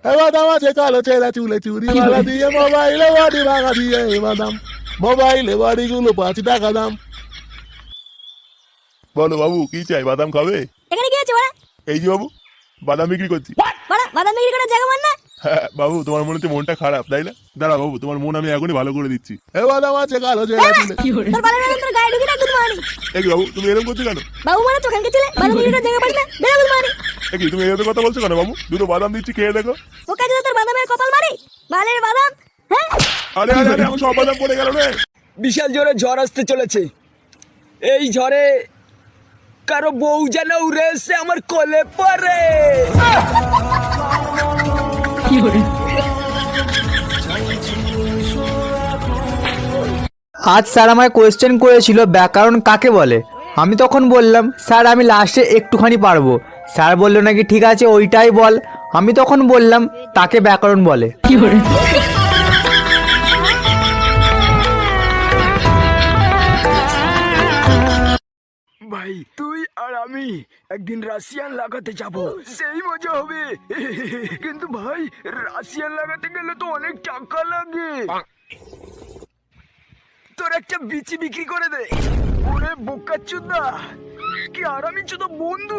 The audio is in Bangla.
এ বাদাম আছে কালো ছেঁড়া চুলে চুরি মারা দিয়ে মোবাইলে বাড়ি ভাঙা দিয়ে এ বাদাম মোবাইলে বাড়িগুলো 5 টাকা দাম। বলো বাবু কি চাই, বাদাম খাবে? এখানে কি আছে বড়া? এই যে বাবু বাদাম বিক্রি করছি। বড়া বাদাম বিক্রি করার জায়গা মান না? হ্যাঁ বাবু, তোমার মনে হচ্ছে মনটা খারাপ তাই না? দাঁড়া বাবু, তোমার মন আমি এখনই ভালো করে দিচ্ছি। এ বাদাম আছে কালো ছেঁড়া চুলে। তোর বালের বাদাম তোর গায়ে ঢুকে না গুড মর্নিং। এ কি বাবু, তুমি এরকম করছো কেন? বাবু মানে চোখানকে ছেলে বাদাম বিক্রি করার জায়গা পাস না, বেরো গুড মর্নিং। এ কি তুমি এরকম কথা বলছো কেন বাবু? দুটো বাদাম দিচ্ছি, খেয়ে দেখো। ও কাজে তোর বাদামের কপাল মারি বালের বাদাম। হ্যাঁ আরে আরে আরে, আমার সব বাদাম পড়ে গেল রে। বিশাল জোরে ঝড় আসতে চলেছে। এই ঝড়ে কারো বউ যেন উড়ে এসে আমার কোলে পড়ে। আজ স্যার আমায় কোয়েশ্চেন করেছিল ব্যাকরণ কাকে বলে। আমি তখন বললাম স্যার আমি লাস্টে একটুখানি পারবো। স্যার বললো নাকি ঠিক আছে ওইটাই বল। আমি তখন বললাম তাকে ব্যাকরণ বলে। ভাই তুই আর আমি একদিন রাশিয়ান লাগাতে যাব, সেই মজা হবে। কিন্তু ভাই রাশিয়ান লাগাতে গেলে তো অনেক টাকা লাগে। তোর একটা বিচি বিক্রি করে দে। ওরে বোকাচোদা, কি আরামি চোদা বন্ধু